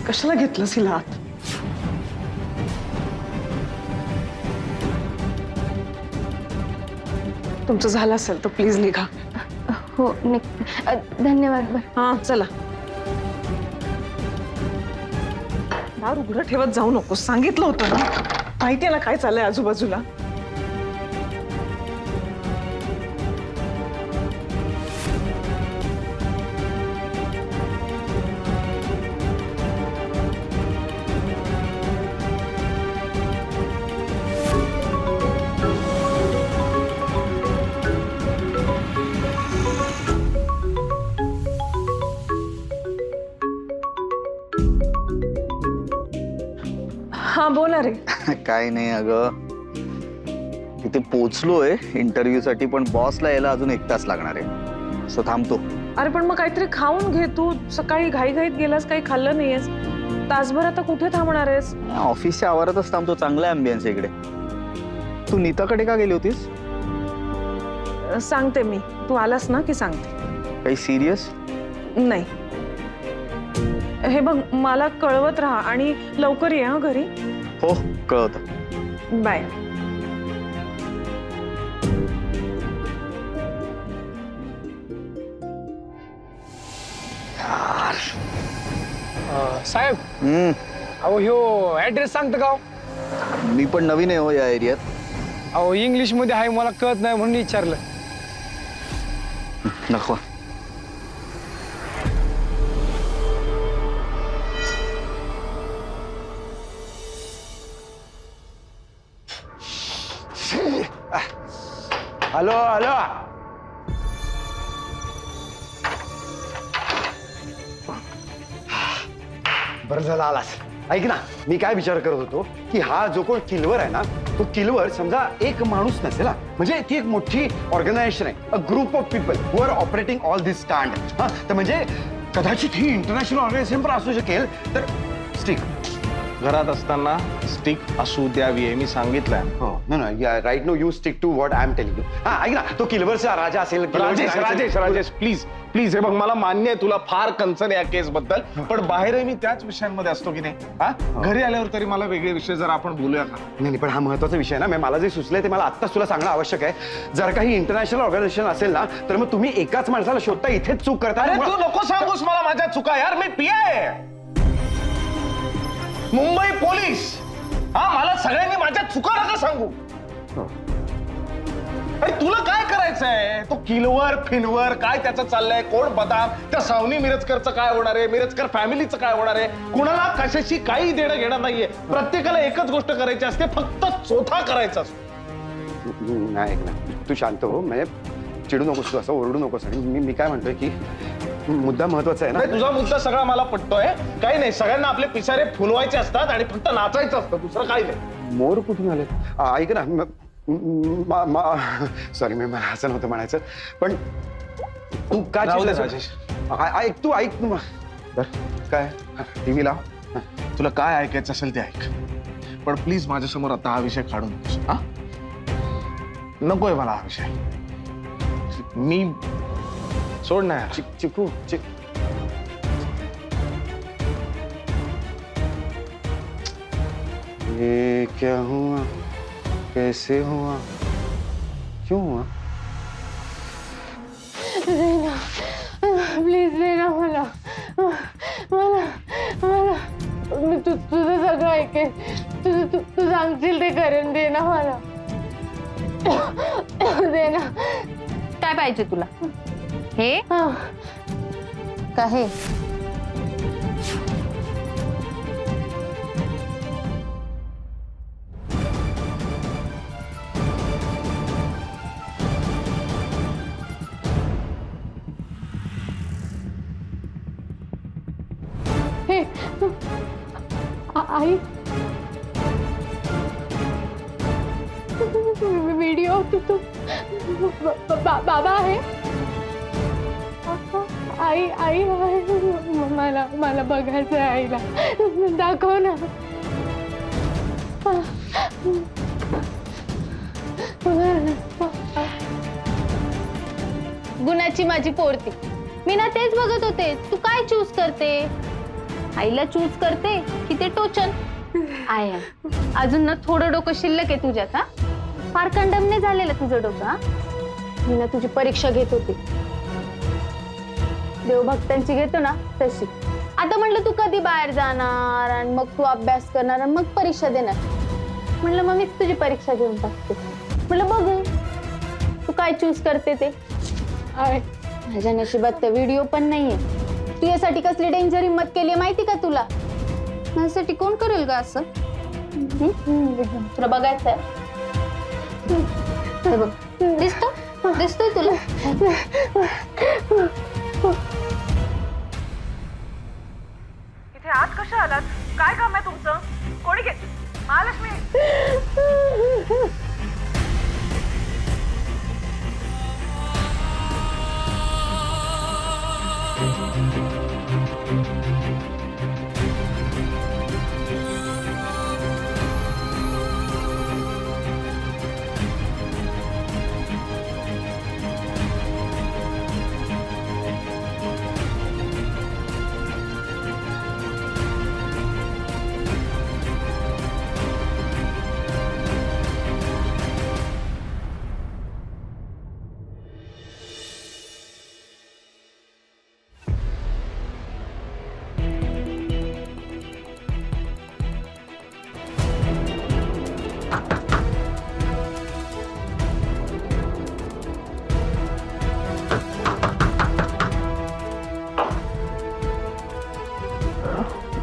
कशाला घेतलंस हिला आत? तुमचं झालं असेल तर प्लीज निघा. हो धन्यवाद. हा चला. दार उघडं ठेवत जाऊ नकोस, सांगितलं होतं ना. माहितीये ना काय चाललंय आजूबाजूला. हा बोला रे. काय नाही अगं, इथे पोचलोय इंटरव्ह्यू साठी, पण बॉसला यायला अजून 1 तास लागणार आहे, सो थांबतो. अरे पण मग काहीतरी खाऊन घे. तू सकाळी घाईघाईत गेलास, काही खाल्लं नाहीयेस. तासभर आता कुठे थांबणार आहेस? ऑफिसच्या आवारातच थांबतो, चांगला अँबियन्स आहे इकडे. तू नीताकडे का गेली होतीस? सांगते मी, तू आलास ना की सांगते. काही सिरियस? नाही, हे बघ मला कळवत राहा आणि लवकर ये हा घरी. हो कळवतं. बाय. साहेब अहो ह्यो ऍड्रेस सांगता का हो? मी पण नवीन आहे हो या एरियात. अहो इंग्लिश मध्ये आहे, मला कळत नाही म्हणून विचारलं. नको. Hello hello. बरं झालं आलास. ऐक ना, मी काय विचार करत होतो की हा जो कोण किलवर आहे ना, तो किलवर समजा एक माणूस नसेल, म्हणजे ती एक मोठी ऑर्गनायझेशन आहे, a group of people who are operating all this stand. हा तर म्हणजे कदाचित ही इंटरनॅशनल ऑर्गनायझेशन पण असू शकेल. तर स्टिक घरात असताना स्टिक असू द्यावी हे मी सांगितलंय. हो ना, right no you stick to what I am telling you. हा ऐक ना, तो किलवरचा राजा असेल. राजेश प्लीज प्लीज, हे बघ मला मान्य आहे तुला फार कन्सर्न या केस बद्दल, पण बाहेरही मी त्याच विषयांमध्ये असतो की नाही. हा घरी आल्यावर तरी मला वेगळे विषय जर आपण बोलूया का? नाही पण हा महत्वाचा विषय आहे ना. मला जे सुचलंय ते मला आत्ताच तुला सांगणं आवश्यक आहे. जर काही इंटरनॅशनल ऑर्गनायझेशन असेल ना, तर मग तुम्ही एकाच माणसाला शोधता इथेच चूक करता. अरे तू नको सांगूस मला माझ्या चुका यार, मी पीआय आहे, मुंबई पोलीस. हा मला सगळ्यांनी माझ्या चुका नका सांगू. अरे तुला काय करायचंय? तो किलवर फिनवर काय त्याचं चाललंय, कोण बदाम, त्या सावनी मिरजकरचं काय होणार आहे, मिरजकर फॅमिलीचं काय होणार आहे, कुणाला कशाशी काही देणं घेणं नाहीये. प्रत्येकाला एकच गोष्ट करायची असते, फक्त चोथा करायचा असतो. नाही ऐक ना, तू शांत हो, म्हणजे चिडू नकोस, तू असं ओरडू नकोस. आणि मी काय म्हणतोय की मुद्दा महत्वाचा आहे ना. तुझा मुद्दा सगळा मला पटतोय. काही नाही, सगळ्यांना आपले पिसारे फुलवायचे असतात आणि फक्त नाचायचं असतं, दुसरं काही नाही. मोर कुठून आले? ऐक ना, सॉरी मी मला असं नव्हतं म्हणायचं, पण तू काय राजेश, ऐक तू काय टीव्ही लाव, तुला काय ऐकायचं असेल ते ऐक, पण प्लीज माझ्यासमोर आता हा विषय काढू नकोस. हा नकोय मला हा विषय. मी सोड ना यार. चिकू ये क्या हुआ, कैसे हुआ, क्यों हुआ? प्लीज लेना मला मला मला मी तुझं सगळं ऐकेन. तू सांगशील ते करेन. दे ना मला, दे ना. काय पाहिजे तुला? हे का हे? आई व्हिडिओ तू बाबा आहे. आई आई मला मला बघायचं आहे आईला. दाखव ना. गुणाची माझी पोरती. मी ना तेच बघत होते, तू काय चूज करते? आईला चूज करते की ते टोचन? आहे अजून ना थोडं डोकं शिल्लक आहे तुझ्यात. हा फार कंडम नाही झालेलं तुझं डोकं. हा मी ना तुझी परीक्षा घेत होती, देवभक्तांची घेतो ना तशी. आता म्हटलं तू कधी बाहेर जाणार आणि मग तू अभ्यास करणार आणि मग परीक्षा देणार. म्हटलं मग मीच तुझी परीक्षा घेऊन टाकते. म्हटलं बघू तू काय चूज करते ते. माझ्या नशिबात तर व्हिडिओ पण नाहीये. तू यासाठी कसली डेंजर हिंमत केली माहिती का तुला? माझ्यासाठी कोण करेल ग असं? तुला बघायचंय? बघ दिसतोय तुला? इथे आत कशा आलात? काय काम आहे तुमचं? कोणी महालक्ष्मी.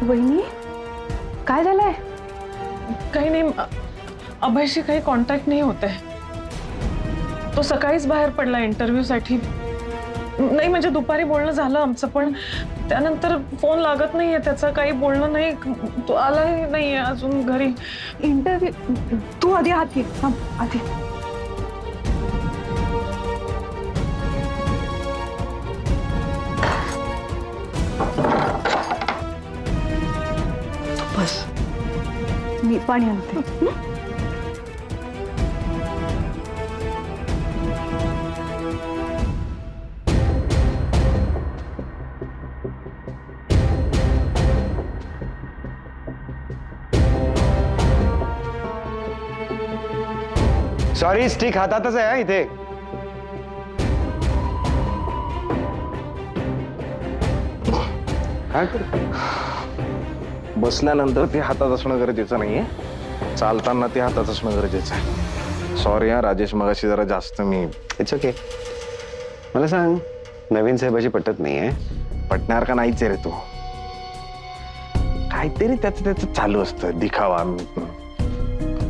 वहिनी काय झालंय? काही नाही, अभयशी काही कॉन्टॅक्ट नाही होत आहे. तो सकाळीच बाहेर पडला इंटरव्ह्यू साठी. नाही म्हणजे दुपारी बोलणं झालं आमचं, पण त्यानंतर फोन लागत नाहीये त्याचं, काही बोलणं नाही. तो आलाही नाहीये अजून घरी. इंटरव्ह्यू तू आधी आत ये. आधी बस, मी पाणी आणते. सॉरी, स्टिक हातातच आहे इथे. काय करतो? बसल्यानंतर ते हातात असणं गरजेचं नाहीये, चालताना ते हातात असणं गरजेचं आहे. सॉरी हा राजेश, मगाशी जरा जास्त मी. It's okay. मला सांग, नवीन साहेबाची पटत नाहीये? पटणार का नाहीच रे तू. काहीतरी त्याचं चालू असतं दिखावा.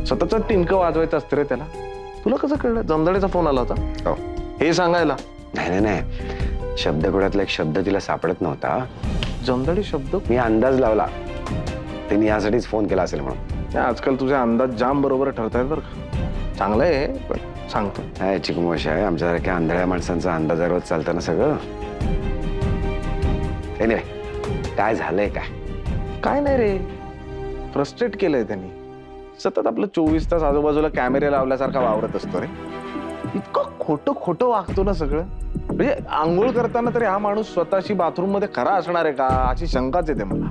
स्वतःच टिनकं वाजवायचं असतं रे त्याला. तुला कसं कळलं? जमदाडेचा फोन आला होता हो. हे सांगायला? नाही, शब्दकोडातला एक शब्द तिला सापडत नव्हता. जमदाडे शब्द? मी अंदाज लावला, त्यांनी यासाठीच फोन केला असेल म्हणून. आजकाल तुझे अंदाज जाम बरोबर ठरतायत बरं का. चांगलं आहे, पण सांगतो काय चिकमोश आहे, आमच्यासारख्या आंधळ्या माणसांचा अंदाजावर चालतं ना सगळं. एनिवे, काय झालंय? काय नाही रे, फ्रस्ट्रेट केलंय त्यांनी. सतत आपलं 24 तास आजूबाजूला कॅमेरे लावल्यासारखा वावरत असतो रे. इतकं खोटं वागतो ना सगळं. म्हणजे आंघोळ करताना तरी हा माणूस स्वतःशी बाथरूम मध्ये खरा असणार आहे का अशी शंकाच येते मला.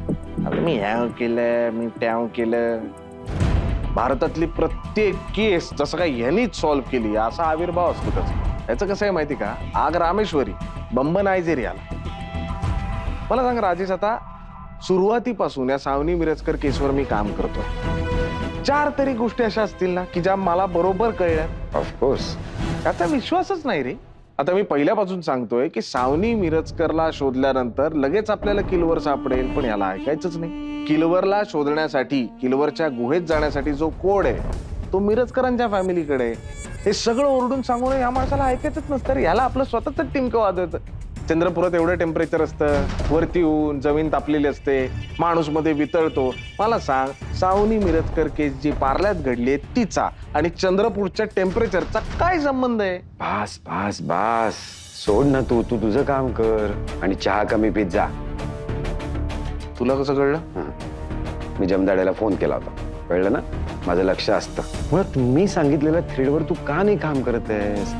अरे मी ह्याव केलं, मी त्याव केलं. भारतातली प्रत्येक केस जसं काय यांनीच सॉल्व्ह केली असा आविर्भाव असतो त्याचा. याचं कसं आहे माहिती का? आग रामेश्वरी, बंब नायजेरियाला. मला सांग राजेश, आता सुरुवातीपासून या सावनी मिरजकर केसवर मी काम करतोय. 4 तरी गोष्टी अशा असतील ना की ज्या मला बरोबर कळल्या. ऑफकोर्स. त्याचा विश्वासच नाही रे. आता मी पहिल्यापासून सांगतोय की सावनी मिरजकरला शोधल्यानंतर लगेच आपल्याला किलवर सापडेल, पण याला ऐकायचंच नाही. किलवरला शोधण्यासाठी, किलवरच्या गुहेत जाण्यासाठी जो कोड आहे तो मिरजकरांच्या फॅमिलीकडे. हे सगळं ओरडून सांगून या माणसाला ऐकायचंच नसतं रे. याला आपलं स्वतःच टिमकं वाजवतं. चंद्रपुरात एवढं टेम्परेचर असतं, वरती येऊन जमीन तापलेली असते, माणूस मध्ये वितळतो. मला सांग, सावनी मिरजकर केस जी पार्ल्यात घडली तिचा आणि चंद्रपूरच्या टेम्परेचरचा काय संबंध आहे? बास सोड ना, तू तुझं काम कर आणि चहा कमी पीत जा. तुला कसं कळलं? मी जमदाड्याला फोन केला होता, कळलं ना? माझं लक्ष असतं. मुळात मी सांगितलेल्या थ्रेडवर तू का नाही काम करत आहेस?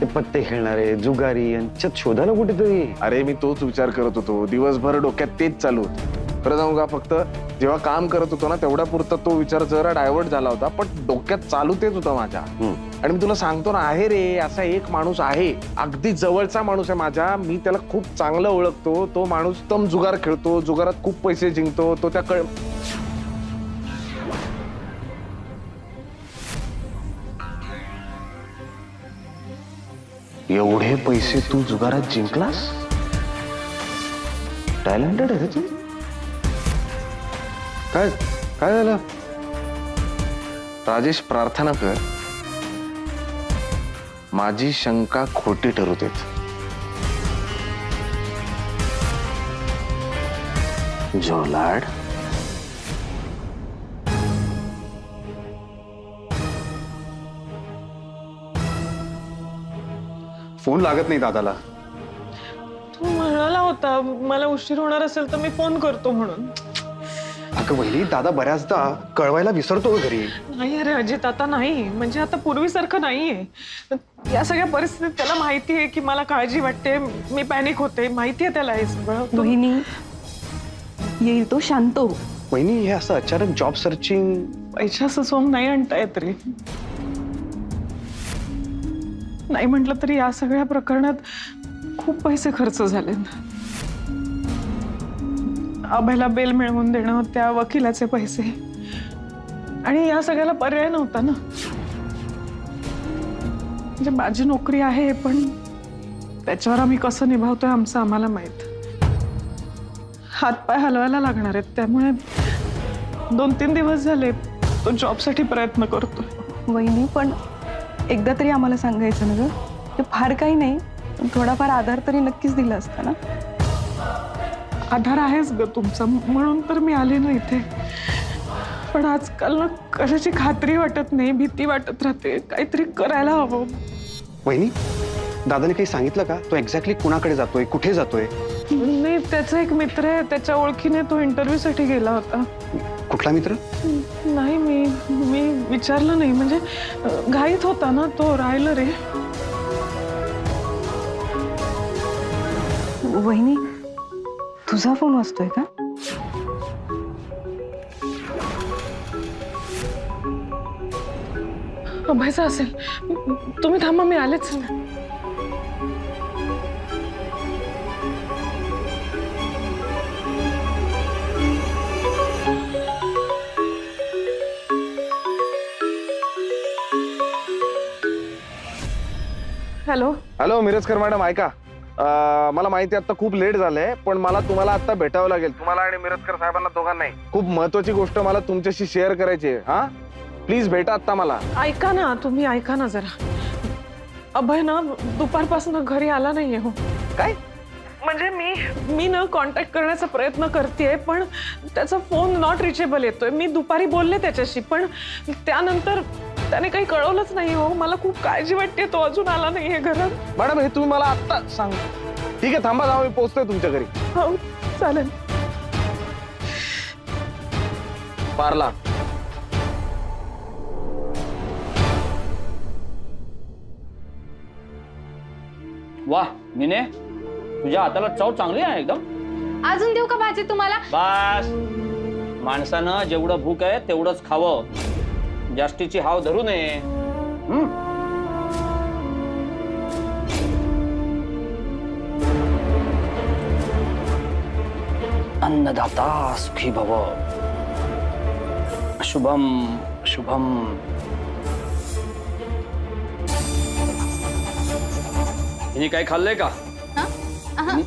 ते पत्ते खेळणारे, जुगारी यांच्यात शोधायला कुठेतरी. अरे मी तोच विचार करत होतो दिवसभर, डोक्यात तेच चालू होतं. खरं सांगू का, फक्त जेव्हा काम करत होतो ना तेवढ्या पुरता तो विचार जरा डायव्हर्ट झाला होता, पण डोक्यात चालू तेच होतं माझ्या. आणि मी तुला सांगतो ना, आहे रे असा एक माणूस आहे, अगदी जवळचा माणूस आहे माझ्या, मी त्याला खूप चांगलं ओळखतो. तो माणूस तम जुगार खेळतो, जुगारात खूप पैसे जिंकतो. तो त्या एवढे पैसे तू जुगारात जिंकलास? टॅलेंटेड आहे तू. काय काय झालं? राजेश, प्रार्थना कर, माझी शंका खोटी ठरू देत. जो लाड फोन लागत नाही दादाला. तू म्हणाला होता मला उशीर होणार असेल तर मी फोन करतो म्हणून. अगं वहिनी, दादा बऱ्याचदा कळवायला विसरतो घरी. नाही अरे अजित, आता नाही, म्हणजे आता पूर्वीसारखं नाहीये. या सगळ्या परिस्थितीत त्याला माहिती आहे की मला काळजी वाटते, मी पॅनिक होते, माहिती आहे त्याला हे सगळं. मोहिनी येईल तो, शांत हो. वहिनी, हे असं अचानक जॉब सर्चिंग. पैशाचं सोंग नाही आणता येत रे. नाही म्हटलं तरी या सगळ्या प्रकरणात खूप पैसे खर्च झालेत. अभयला बेल मिळवून देणं, त्या वकिलाचे पैसे, आणि या सगळ्याला पर्याय नव्हता ना. म्हणजे माझी नोकरी आहे, पण त्याच्यावर आम्ही कसं निभावतोय आमचं आम्हाला माहित. हातपाय हलवायला लागणार आहेत, त्यामुळे 2-3 दिवस झाले तो जॉबसाठी प्रयत्न करतोय. वहिनी, पण एकदा तरी आम्हाला सांगायचं ना ग. ते फार काही नाही, पण थोडाफार आधार तरी नक्कीच दिला असता ना. आधार आहेच ग तुमचा, म्हणून तर मी आले ना इथे. पण आजकाल ना कशाची खात्री वाटत नाही, भीती वाटत राहते. काहीतरी करायला हवं. वहिनी, दादाने काही सांगितलं का? तो एक्झॅक्टली कुणाकडे जातोय, कुठे जातोय? नाही, त्याचा एक मित्र आहे, त्याच्या ओळखीने तो इंटरव्ह्यू साठी गेला होता. कुठला मित्र? नाही, मी विचारलं नाही, म्हणजे घाईत होता ना तो, राहिलं रे. वहिनी, तुझा फोन वाजतोय का? अभयचा असेल. तुम्ही थांबा, मी आलेच. हॅलो. हॅलो मिरजकर मॅडम, ऐका, मला माहिती आता खूप लेट झालंय, पण मला तुम्हाला आता भेटावं लागेल, तुम्हाला आणि मिरजकर साहेबांना दोघांनाही. खूप महत्वाची गोष्ट मला तुमच्याशी शेअर करायची आहे. हा, प्लीज भेटा आता मला. ऐका ना, तुम्ही ऐका ना जरा. अभय ना दुपारपासून घरी आला नाहीये. हो. काय? म्हणजे मी ना कॉन्टॅक्ट करण्याचा प्रयत्न करतेय, पण त्याचा फोन नॉट रिचेबल येतोय. मी दुपारी बोलले त्याच्याशी, पण त्यानंतर त्याने काही कळवलंच नाही. हो, मला खूप काळजी वाटते, तो अजून आला नाहीये घरात. मॅडम, हे तुम्ही मला आता सांग. ठीक आहे, थांबा, जाऊ, मी पोहोचतोय तुमच्या घरी. हो, चालेल. पार्ला. वाह मिने, तुझ्या हाताला चव चांगली आहे एकदम. अजून देऊ का भाजी तुम्हाला? बस, माणसानं जेवढं भूक आहे तेवढंच खावं, जास्तीची हाव धरू नये. अन्नदाता सुखी भव. शुभम शुभम. हिने काही खाल्लंय का? अहं.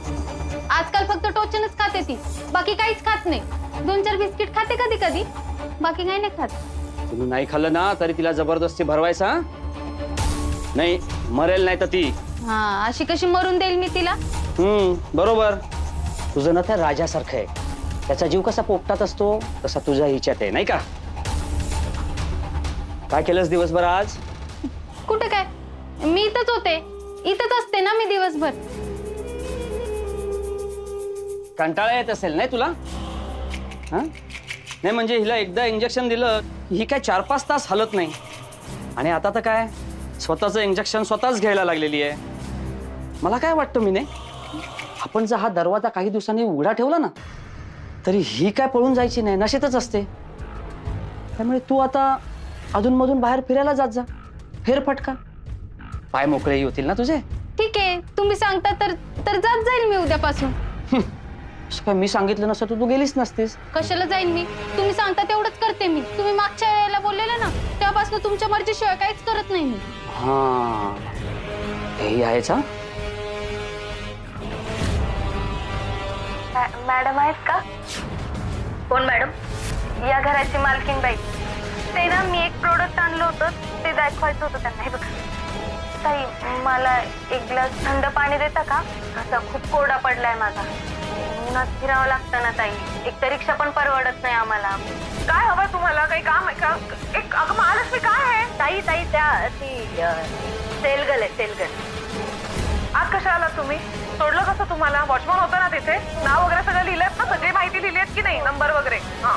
आजकाल फक्त टोचनच खाते ती, बाकी काहीच खात नाही. 2-4 बिस्किट खाते कधी कधी, बाकी काही नाही खात. तुम्ही नाही खाल्लं ना तरी तिला जबरदस्ती भरवायचा. नाही मरेल नाही तर ती. हा, अशी कशी मरून देईल मी तिला? बरोबर. तुझं ना त्या राजासारखं आहे, त्याचा जीव कसा पोपटात असतो तसा तुझा हिच्यात आहे, नाही का? काय केलंस दिवसभर आज? कुठे काय, मी इथंच होते, इथंच असते ना मी दिवसभर. कंटाळा येत असेल नाही तुला? हा, नाही म्हणजे हिला एकदा इंजेक्शन दिलं ही काय 4-5 तास हलत नाही, आणि आता तर काय स्वतःचं इंजेक्शन स्वतःच घ्यायला लागलेली आहे. मला काय वाटतं मी नाही, आपण जर हा दरवाजा काही दिवसांनी उघडा ठेवला ना तरी ही काय पळून जायची नाही, नशेतच असते. त्यामुळे तू आता अधूनमधून बाहेर फिरायला जात जा, फेरफटका, पाय मोकळेही होतील ना तुझे. ठीक आहे, तुम्ही सांगता तर तर जात जाईल मी उद्यापासून. असं काय मी सांगितलं नसतं तर तू गेलीच नसतीस. कशाला जाईन मी? तुम्ही सांगता तेवढंच करते मी. तुम्ही मागच्या वेळेला बोललेलं ना, तेव्हापासून तुमच्या मर्जीशिवाय काहीच करत नाही मी. हा, हेही आहेच. हा, मॅडम आहेत का? कोण मॅडम? या घराची मालकीन बाई. ते ना, मी एक प्रोडक्ट आणलं होतं, ते दाखवायचं होतं त्यांना. हे बघा ताई, मला एक ग्लास थंड पाणी देता का? असा खूप कोरडा पडलाय माझा. उन्हात फिरावं लागतं ना ताई. एक तर रिक्षा पण परवडत नाही आम्हाला. काय हवं तुम्हाला? काही काम आहे का? एक अगं महालक्ष्मी काय आहे? ताई ताई त्या सेलगल आहे, सेलगल. आज कशा आला तुम्ही? सोडलं कसं तुम्हाला? वॉचमन होतं ना तिथे? नाव वगैरे सगळं लिहिलंय ना? सगळी माहिती लिहिली की नाही? नंबर वगैरे? हा.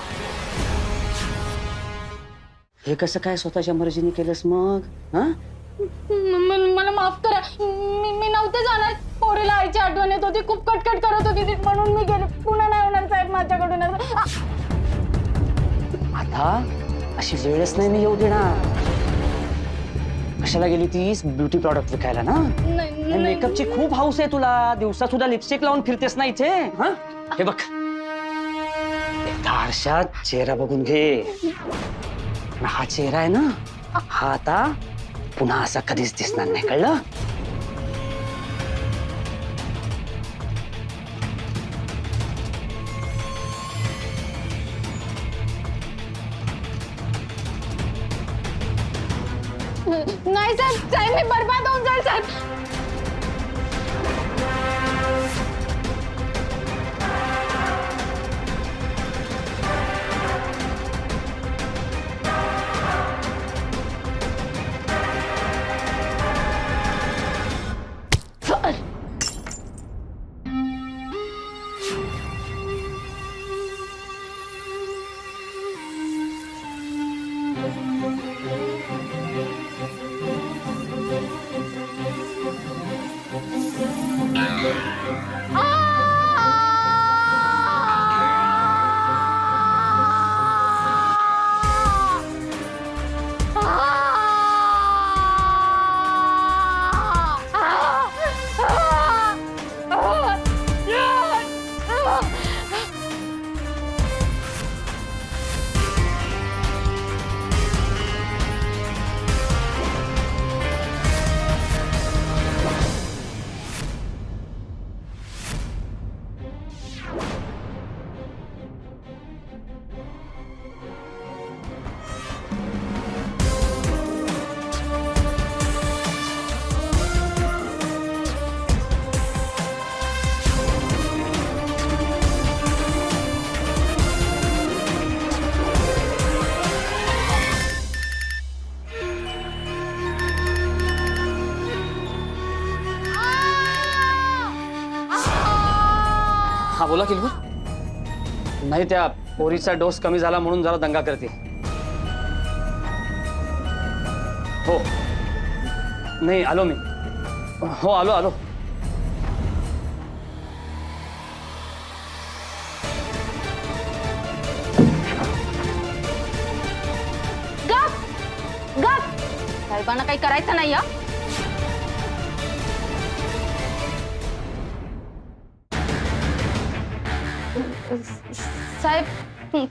हे कसं काय स्वतःच्या मर्जीने केलंस मग? हा, मला माफ करा. मी नव्हते जाणार. पोरीला आईची आठवण येत होती, खूप कटकट करत होती ती, म्हणून मी गेले. पुन्हा नाही होणार साहेब माझ्याकडून. आता अशी वेळच नाही मी येऊ देणार. कशाला गेली तीस ब्युटी प्रॉडक्ट विकायला ना? मेकअपची खूप हाऊस आहे तुला. दिवसा सुद्धा लिपस्टिक लावून फिरतेस ना इथे. हा, हे बघ, एकदा आरशात चेहरा बघून घे. हा चेहरा आहे ना, हा आता पुन्हा असा कधीच दिसणार नाही, कळलं? नाही साहेब, साहेब मी बरबाद होऊन जाईल साहेब. हा, बोला किलवर. नाही, त्या पोरीचा डोस कमी झाला म्हणून जरा दंगा करते. हो, नाही आलो मी. हो, आलो आलो. गप गप, साहेबांना काही करायचं नाही. हा, साहेब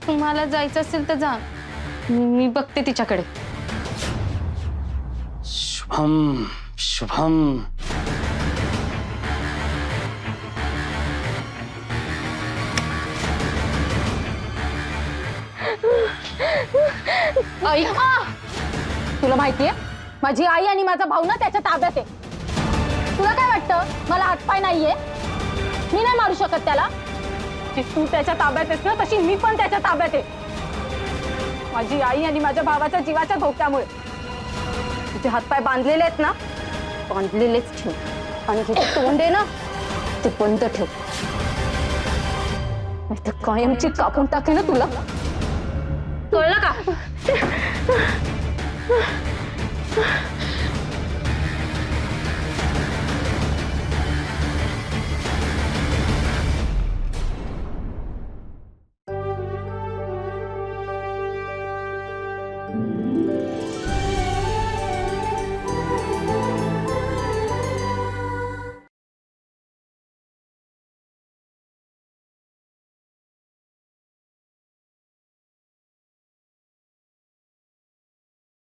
तुम्हाला जायचं असेल तर जा. मी बघते तिच्याकडे. शुभम शुभम. आई, तुला माहितीये माझी आई आणि माझा भाऊ ना त्याच्या ताब्यात आहे. तुला काय वाटतं मला हातपाय नाहीये? मी नाही मारू शकत त्याला. तू त्याच्या ताब्यात आहेस ना, तशी मी पण त्याच्या ताब्यात आहे. माझी आई आणि माझ्या भावाच्या जीवाच्या धोक्यामुळे. तुझे हातपाय बांधलेले आहेत ना, बांधलेलेच ठेव. आणि तुझं तोंड आहे ना, ते बंद ठेव. नाहीतर कायमची कापून टाके ना तुला. कळलं का?